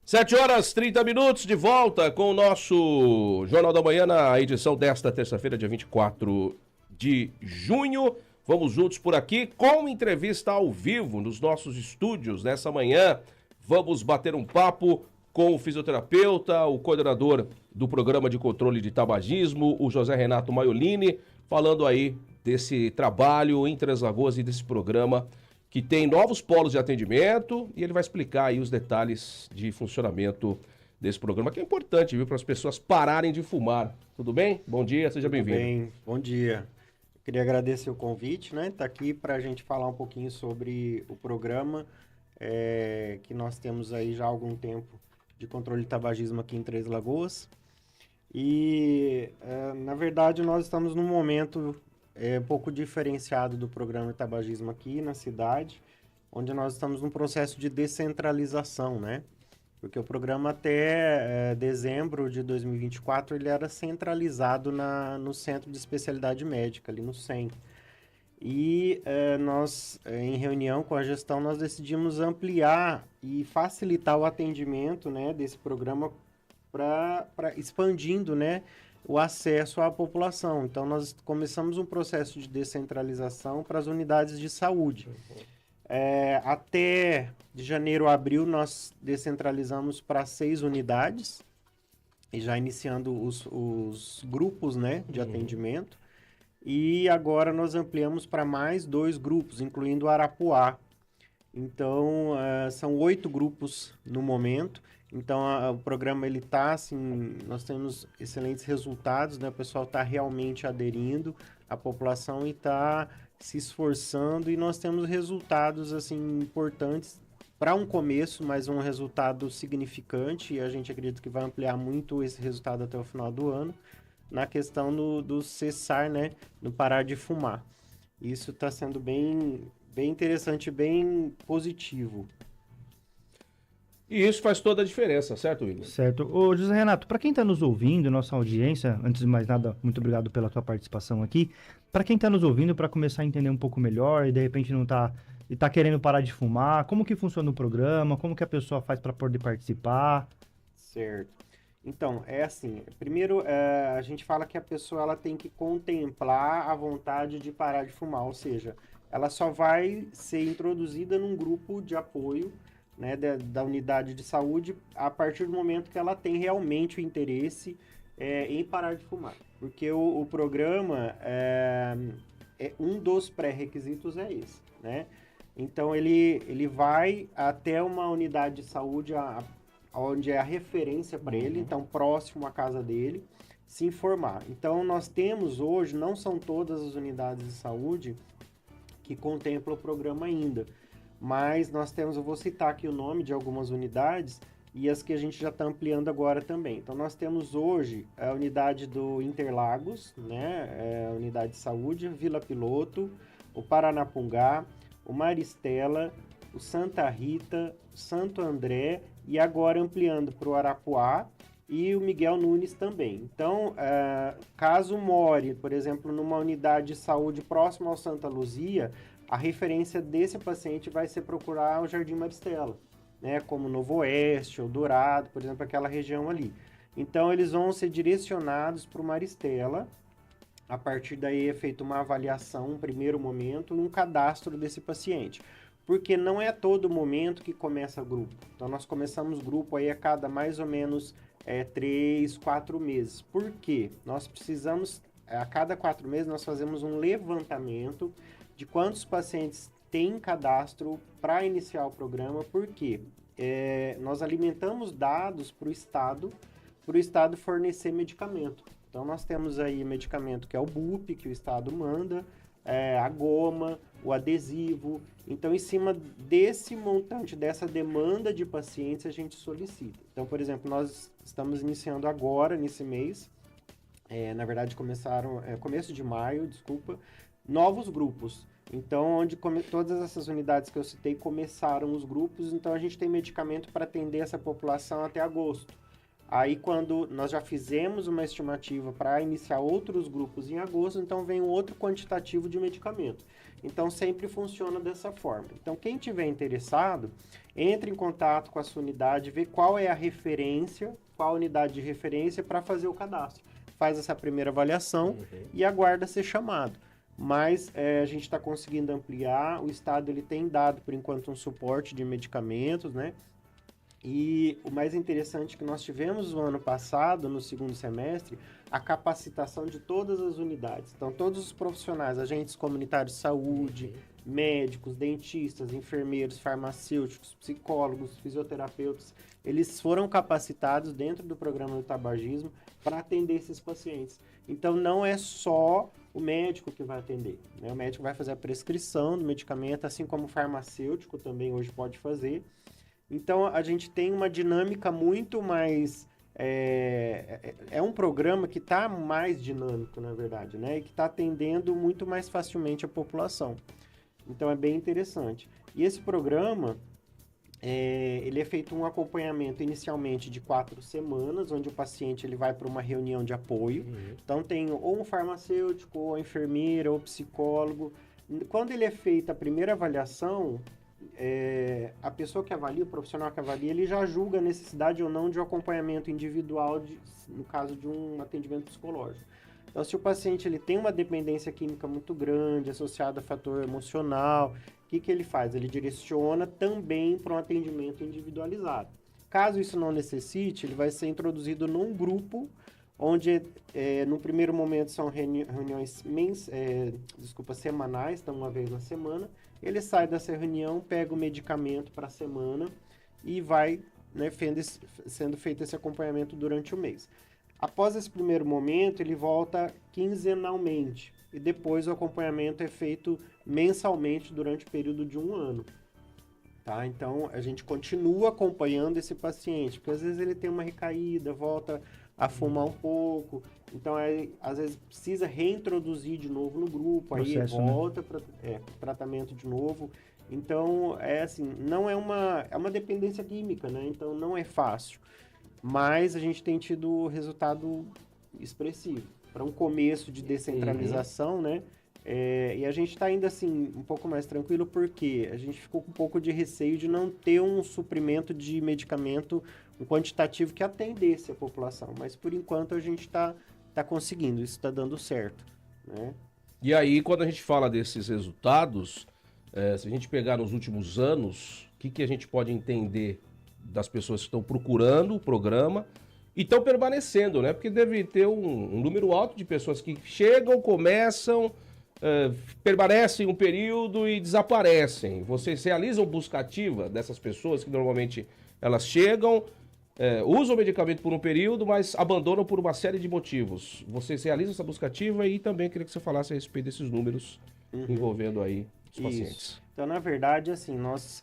7h30, de volta com o nosso Jornal da Manhã, na edição desta terça-feira, dia 24 de junho. Vamos juntos por aqui com entrevista ao vivo nos nossos estúdios nessa manhã. Vamos bater um papo com o fisioterapeuta, o coordenador do Programa de Controle de Tabagismo, o José Renato Maiolini, falando aí desse trabalho em Três Lagoas e desse programa que tem novos polos de atendimento, e ele vai explicar aí os detalhes de funcionamento desse programa, que é importante, viu, para as pessoas pararem de fumar. Tudo bem? Bom dia, seja bem-vindo. Tudo bem, bom dia. Eu queria agradecer o convite, né? Tá aqui para a gente falar um pouquinho sobre o programa que nós temos aí já há algum tempo de controle de tabagismo aqui em Três Lagoas. E, na verdade, nós estamos num momento um pouco diferenciado do programa de tabagismo aqui na cidade, onde nós estamos num processo de descentralização, né? Porque o programa até dezembro de 2024 ele era centralizado no Centro de Especialidade Médica, ali no CEM. E nós, em reunião com a gestão, nós decidimos ampliar e facilitar o atendimento, né, desse programa para expandindo, né, o acesso à população. Então, nós começamos um processo de descentralização para as unidades de saúde. Até de janeiro a abril, nós descentralizamos para 6 unidades, e já iniciando os grupos, né, de atendimento. E agora nós ampliamos para mais 2 grupos, incluindo Arapuá. Então, são 8 grupos no momento. Então, o programa, ele tá, assim, nós temos excelentes resultados, né? O pessoal está realmente aderindo, a população está se esforçando e nós temos resultados, assim, importantes para um começo, mas um resultado significante, e a gente acredita que vai ampliar muito esse resultado até o final do ano, na questão do cessar, né? No parar de fumar. Isso está sendo bem interessante, bem positivo. E isso faz toda a diferença, certo, William? Certo. Ô, José Renato, para quem está nos ouvindo, nossa audiência, antes de mais nada, muito obrigado pela tua participação aqui. Para quem está nos ouvindo, para começar a entender um pouco melhor e de repente não tá querendo parar de fumar, como que funciona o programa, como que a pessoa faz para poder participar? Certo. Então, é assim, primeiro a gente fala que a pessoa ela tem que contemplar a vontade de parar de fumar, ou seja, ela só vai ser introduzida num grupo de apoio, né, da unidade de saúde a partir do momento que ela tem realmente o interesse em parar de fumar. Porque o programa, um dos pré-requisitos é esse, né? Então, ele vai até uma unidade de saúde onde é a referência para ele, então próximo à casa dele, se informar. Então, nós temos hoje, não são todas as unidades de saúde que contemplam o programa ainda, mas nós temos, eu vou citar aqui o nome de algumas unidades e as que a gente já está ampliando agora também. Então, nós temos hoje a unidade do Interlagos, né, a unidade de saúde, Vila Piloto, o Paranapungá, o Maristela, o Santa Rita, o Santo André e agora ampliando para o Arapuá e o Miguel Nunes também. Então, caso more, por exemplo, numa unidade de saúde próxima ao Santa Luzia, a referência desse paciente vai ser procurar o Jardim Maristela, né, como Novo Oeste, Eldorado, por exemplo, aquela região ali. Então, eles vão ser direcionados para o Maristela. A partir daí é feita uma avaliação, um primeiro momento, e um cadastro desse paciente. Porque não é a todo momento que começa grupo. Então, nós começamos grupo aí a cada mais ou menos 3, 4 meses. Por quê? Nós precisamos, a cada 4 meses, nós fazemos um levantamento de quantos pacientes têm cadastro para iniciar o programa. Por quê? Nós alimentamos dados para o Estado fornecer medicamento. Então, nós temos aí medicamento que é o BUP, que o Estado manda, a goma, o adesivo. Então, em cima desse montante, dessa demanda de pacientes, a gente solicita. Então, por exemplo, nós estamos iniciando agora, nesse mês, na verdade começaram, começo de maio, desculpa, novos grupos. Então, onde todas essas unidades que eu citei começaram os grupos, então a gente tem medicamento para atender essa população até agosto. Aí, quando nós já fizemos uma estimativa para iniciar outros grupos em agosto, então vem um outro quantitativo de medicamento. Então, sempre funciona dessa forma. Então, quem tiver interessado, entre em contato com a sua unidade, vê qual é a referência, qual a unidade de referência para fazer o cadastro. Faz essa primeira avaliação e aguarda ser chamado. Mas a gente está conseguindo ampliar, o Estado ele tem dado, por enquanto, um suporte de medicamentos, né? E o mais interessante é que nós tivemos no ano passado, no segundo semestre, a capacitação de todas as unidades. Então, todos os profissionais, agentes comunitários de saúde, médicos, dentistas, enfermeiros, farmacêuticos, psicólogos, fisioterapeutas, eles foram capacitados dentro do programa do tabagismo para atender esses pacientes. Então, não é só o médico que vai atender, né? O médico vai fazer a prescrição do medicamento, assim como o farmacêutico também hoje pode fazer. Então, a gente tem uma dinâmica muito mais... É um programa que está mais dinâmico, na verdade, né? E que está atendendo muito mais facilmente a população. Então, é bem interessante. E esse programa, ele é feito um acompanhamento inicialmente de 4 semanas, onde o paciente ele vai para uma reunião de apoio. Então, tem ou um farmacêutico, ou a enfermeira, ou psicólogo. Quando ele é feita a primeira avaliação... a pessoa que avalia, o profissional que avalia, ele já julga a necessidade ou não de um acompanhamento individual, no caso de um atendimento psicológico. Então, se o paciente ele tem uma dependência química muito grande, associada a fator emocional, o que ele faz? Ele direciona também para um atendimento individualizado. Caso isso não necessite, ele vai ser introduzido num grupo, onde no primeiro momento são reuniões semanais, então uma vez na semana. Ele sai dessa reunião, pega o medicamento para a semana e vai, né, sendo feito esse acompanhamento durante o mês. Após esse primeiro momento, ele volta quinzenalmente e depois o acompanhamento é feito mensalmente durante o período de 1 ano. Tá? Então, a gente continua acompanhando esse paciente, porque às vezes ele tem uma recaída, volta a fumar um pouco, então às vezes precisa reintroduzir de novo no grupo, processo, aí volta, né? Para tratamento de novo. Então, assim, não é uma dependência química, né? Então não é fácil, mas a gente tem tido resultado expressivo. Para um começo de descentralização, né? E a gente está ainda assim um pouco mais tranquilo porque a gente ficou com um pouco de receio de não ter um suprimento de medicamento, um quantitativo que atendesse a população. Mas por enquanto a gente está conseguindo, isso está dando certo, né? E aí, quando a gente fala desses resultados, se a gente pegar nos últimos anos, o que a gente pode entender das pessoas que estão procurando o programa e estão permanecendo, né? Porque deve ter um número alto de pessoas que chegam, começam... permanecem um período e desaparecem. Vocês realizam busca ativa dessas pessoas que normalmente elas chegam, usam o medicamento por um período, mas abandonam por uma série de motivos. Vocês realizam essa busca ativa e também queria que você falasse a respeito desses números envolvendo aí os pacientes. Isso. Então, na verdade, assim,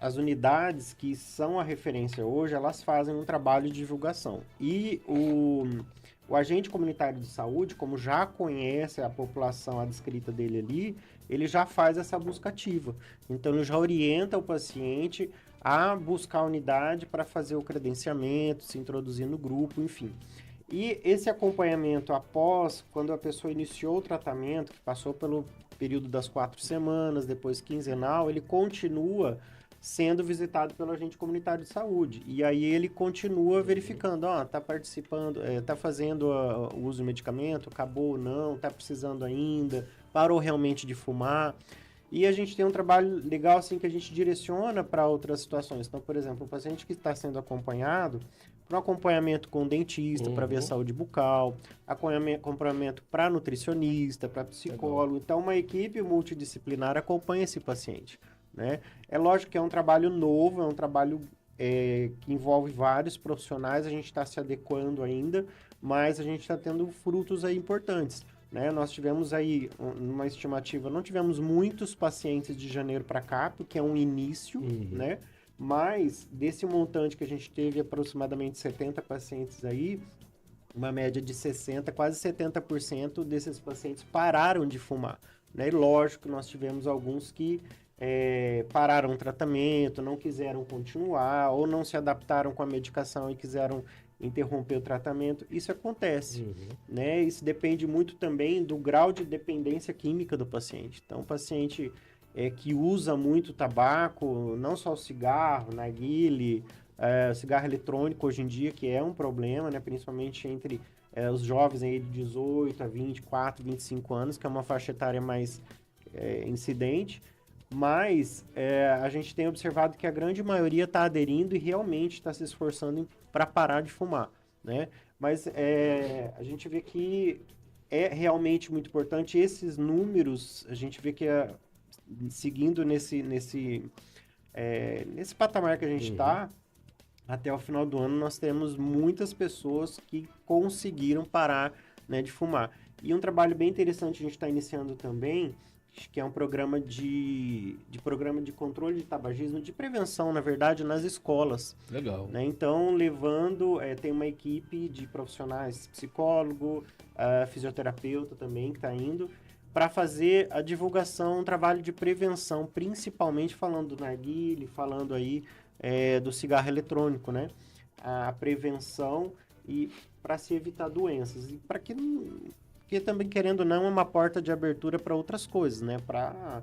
as unidades que são a referência hoje, elas fazem um trabalho de divulgação. E o agente comunitário de saúde, como já conhece a população adscrita dele ali, ele já faz essa busca ativa. Então, ele já orienta o paciente a buscar a unidade para fazer o credenciamento, se introduzir no grupo, enfim. E esse acompanhamento após, quando a pessoa iniciou o tratamento, que passou pelo período das 4 semanas, depois quinzenal, ele continua sendo visitado pelo agente comunitário de saúde. E aí ele continua verificando, tá participando, tá fazendo o uso do medicamento, acabou ou não, tá precisando ainda, parou realmente de fumar. E a gente tem um trabalho legal, assim, que a gente direciona para outras situações. Então, por exemplo, o paciente que está sendo acompanhado, para um acompanhamento com o dentista, para ver a saúde bucal, acompanhamento para nutricionista, para psicólogo. Então, uma equipe multidisciplinar acompanha esse paciente, né? É lógico que é um trabalho novo, é um trabalho que envolve vários profissionais, a gente está se adequando ainda, mas a gente está tendo frutos aí importantes, né? Nós tivemos aí uma estimativa, não tivemos muitos pacientes de janeiro para cá, porque é um início, né? Mas desse montante que a gente teve aproximadamente 70 pacientes aí, uma média de 60%, quase 70% desses pacientes pararam de fumar, né? E lógico que nós tivemos alguns que pararam o tratamento, não quiseram continuar, ou não se adaptaram com a medicação e quiseram interromper o tratamento. Isso acontece, né? Isso depende muito também do grau de dependência química do paciente. Então, o paciente que usa muito tabaco, não só o cigarro, narguilé, cigarro eletrônico hoje em dia, que é um problema, né? Principalmente entre os jovens aí de 18 a 24, 25 anos, que é uma faixa etária mais incidente. Mas a gente tem observado que a grande maioria está aderindo e realmente está se esforçando para parar de fumar, né? Mas a gente vê que é realmente muito importante. Esses números, a gente vê que seguindo nesse patamar que a gente está, até o final do ano nós temos muitas pessoas que conseguiram parar, né, de fumar. E um trabalho bem interessante a gente está iniciando também, que é um programa de controle de tabagismo, de prevenção, na verdade, nas escolas. Legal. Né? Então, tem uma equipe de profissionais, psicólogo, fisioterapeuta também, que está indo, para fazer a divulgação, um trabalho de prevenção, principalmente falando do narguilé, falando aí do cigarro eletrônico, né? A prevenção e para se evitar doenças. E para que não... Porque também, querendo ou não, é uma porta de abertura para outras coisas, né? Para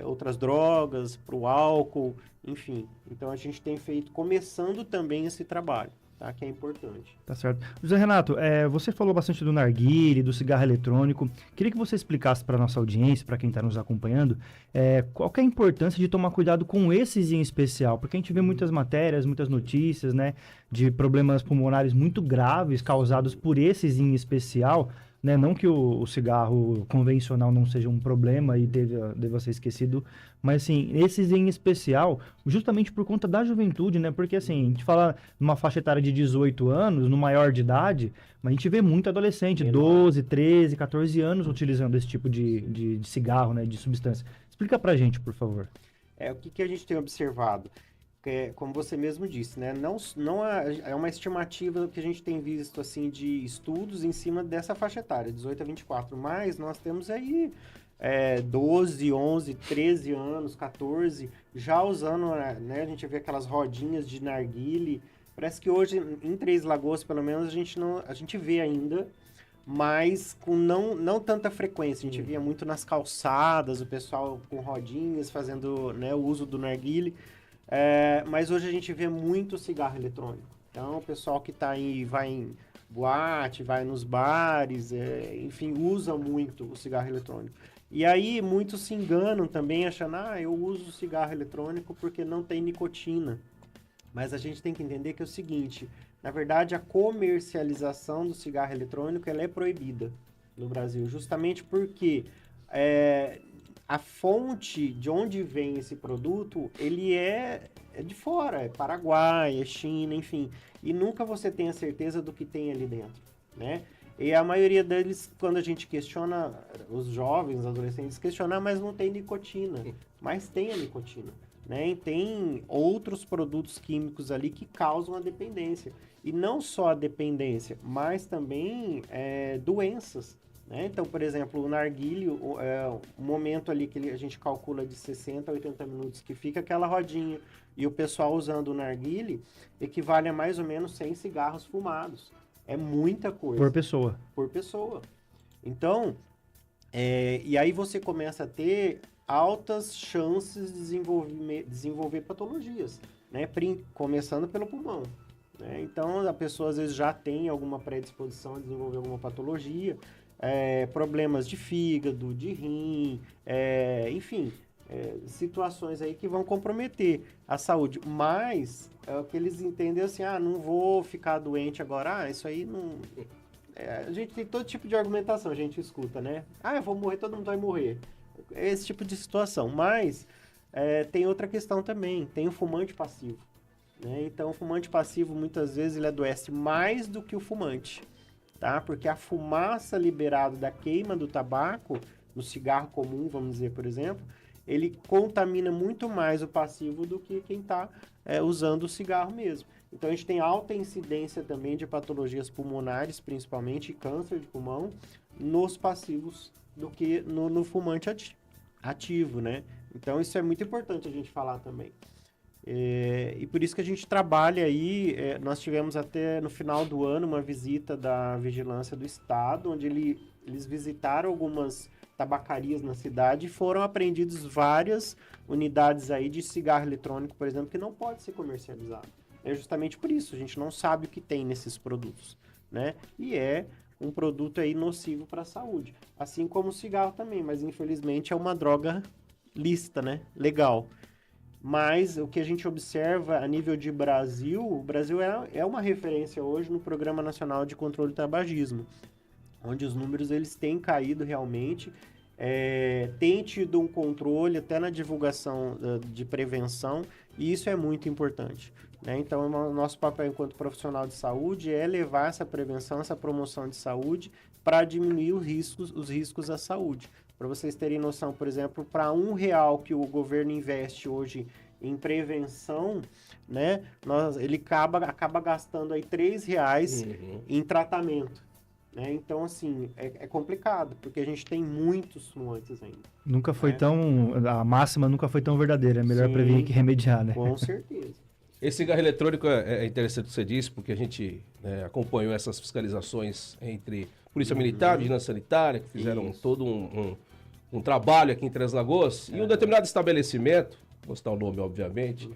outras drogas, para o álcool, enfim. Então, a gente tem começando também esse trabalho, tá? Que é importante. Tá certo. José Renato, você falou bastante do narguilé, do cigarro eletrônico. Queria que você explicasse para nossa audiência, para quem está nos acompanhando, qual que é a importância de tomar cuidado com esses em especial, porque a gente vê muitas matérias, muitas notícias, né, de problemas pulmonares muito graves causados por esses em especial, né? Não que o cigarro convencional não seja um problema e deva ser esquecido, mas assim, esses em especial, justamente por conta da juventude, né? Porque assim, a gente fala numa faixa etária de 18 anos, no maior de idade, mas a gente vê muito adolescente, 12, 13, 14 anos utilizando esse tipo de cigarro, né? De substância. Explica pra gente, por favor. O que a gente tem observado? Como você mesmo disse, né? Não é uma estimativa que a gente tem visto assim de estudos em cima dessa faixa etária, 18 a 24, mas nós temos aí 12, 11, 13 anos, 14, já usando, né? A gente vê aquelas rodinhas de narguilé. Parece que hoje, em Três Lagoas, pelo menos, a gente vê ainda, mas com não tanta frequência. A gente via muito nas calçadas, o pessoal com rodinhas fazendo, né, o uso do narguilé. Mas hoje a gente vê muito cigarro eletrônico. Então, o pessoal que vai em boate, vai nos bares, enfim, usa muito o cigarro eletrônico. E aí, muitos se enganam também, achando, eu uso cigarro eletrônico porque não tem nicotina. Mas a gente tem que entender que é o seguinte, na verdade, a comercialização do cigarro eletrônico ela é proibida no Brasil, justamente porque a fonte de onde vem esse produto, ele é de fora, é Paraguai, é China, enfim. E nunca você tem a certeza do que tem ali dentro, né? E a maioria deles, quando a gente questiona, os jovens, os adolescentes, questionam, mas não tem nicotina. Mas tem a nicotina, né? E tem outros produtos químicos ali que causam a dependência. E não só a dependência, mas também doenças. Então, por exemplo, o narguilé, o momento ali que a gente calcula de 60 a 80 minutos que fica aquela rodinha e o pessoal usando o narguilé equivale a mais ou menos 100 cigarros fumados. É muita coisa. Por pessoa. Por pessoa. Então, e aí você começa a ter altas chances de desenvolver patologias, né? Começando pelo pulmão. Né? Então, a pessoa às vezes já tem alguma predisposição a desenvolver alguma patologia, problemas de fígado, de rim, enfim, situações aí que vão comprometer a saúde. Mas o que eles entendem assim, não vou ficar doente agora, isso aí não... a gente tem todo tipo de argumentação, a gente escuta, né? Eu vou morrer, todo mundo vai morrer. É esse tipo de situação. Mas tem outra questão também, tem o fumante passivo. Né? Então, o fumante passivo, muitas vezes, ele adoece mais do que o fumante. Tá? Porque a fumaça liberada da queima do tabaco, no cigarro comum, vamos dizer, por exemplo, ele contamina muito mais o passivo do que quem está usando o cigarro mesmo. Então, a gente tem alta incidência também de patologias pulmonares, principalmente câncer de pulmão, nos passivos do que no fumante ativo, né? Então, isso é muito importante a gente falar também. E por isso que a gente trabalha aí, nós tivemos até no final do ano uma visita da Vigilância do Estado, onde eles visitaram algumas tabacarias na cidade e foram apreendidas várias unidades aí de cigarro eletrônico, por exemplo, que não pode ser comercializado. É justamente por isso, a gente não sabe o que tem nesses produtos, né? E é um produto aí nocivo para a saúde. Assim como o cigarro também, mas infelizmente é uma droga lícita, né? Legal. Mas o que a gente observa a nível de Brasil, o Brasil é uma referência hoje no Programa Nacional de Controle do Tabagismo, onde os números eles têm caído realmente, tem tido um controle até na divulgação de prevenção, e isso é muito importante, né? Então, o nosso papel enquanto profissional de saúde é levar essa prevenção, essa promoção de saúde para diminuir os riscos à saúde. Para vocês terem noção, por exemplo, para R$1 que o governo investe hoje em prevenção, né, ele acaba gastando aí R$3 em tratamento. Né? Então, assim, é complicado, porque a gente tem muitos fumantes ainda. Nunca foi tão... A máxima nunca foi tão verdadeira. É melhor Sim, prevenir que remediar, né? Com certeza. Esse cigarro eletrônico é interessante o que você disse, porque a gente acompanhou essas fiscalizações entre Polícia Militar, Vigilância Sanitária, que fizeram todo um trabalho aqui em Três Lagoas, e um determinado estabelecimento, vou citar o nome, obviamente,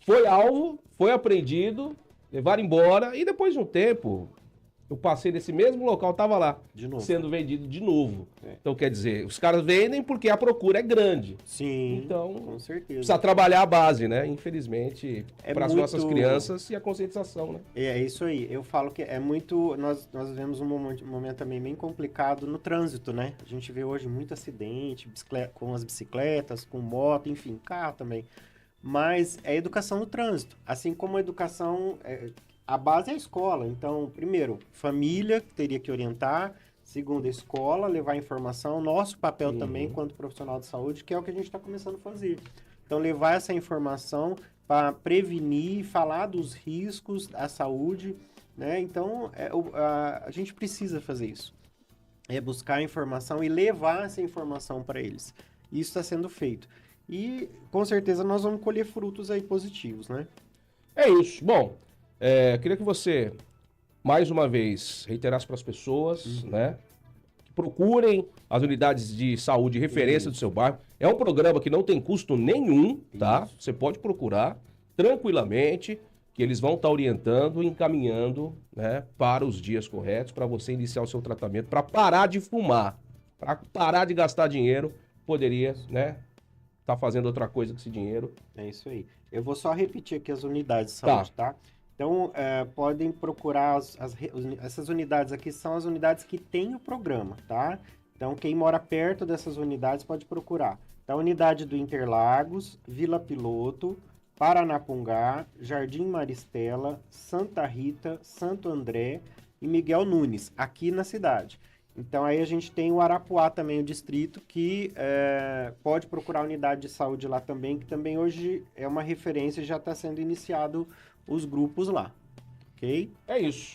foi alvo, foi apreendido, levaram embora, e depois de um tempo, eu passei nesse mesmo local, estava lá, sendo vendido de novo. Então, quer dizer, os caras vendem porque a procura é grande. Sim, então, com certeza. Precisa trabalhar a base, né? Infelizmente, para as nossas crianças e a conscientização, né? É isso aí. Eu falo que é muito... Nós vivemos um momento também bem complicado no trânsito, né? A gente vê hoje muito acidente com as bicicletas, com moto, enfim, carro também. Mas é educação no trânsito. Assim como a educação... A base é a escola. Então, primeiro, família teria que orientar. Segundo, a escola, levar informação. Nosso papel também, enquanto profissional de saúde, que é o que a gente está começando a fazer. Então, levar essa informação para prevenir, falar dos riscos à saúde, né? Então, a gente precisa fazer isso. É buscar informação e levar essa informação para eles. Isso está sendo feito. E, com certeza, nós vamos colher frutos aí positivos, né? É isso. Bom... queria que você, mais uma vez, reiterasse para as pessoas, né, que procurem as unidades de saúde referência do seu bairro. É um programa que não tem custo nenhum, tá? Você pode procurar tranquilamente, que eles vão estar orientando e encaminhando, né, para os dias corretos, para você iniciar o seu tratamento, para parar de fumar, para parar de gastar dinheiro, poderia, né, estar fazendo outra coisa com esse dinheiro. É isso aí. Eu vou só repetir aqui as unidades de saúde, tá? Então, podem procurar essas unidades aqui, são as unidades que têm o programa, tá? Então, quem mora perto dessas unidades pode procurar. Então, a unidade do Interlagos, Vila Piloto, Paranapungá, Jardim Maristela, Santa Rita, Santo André e Miguel Nunes, aqui na cidade. Então, aí a gente tem o Arapuá também, o distrito, que pode procurar a unidade de saúde lá também, que também hoje é uma referência e já está sendo iniciado os grupos lá, ok? É isso.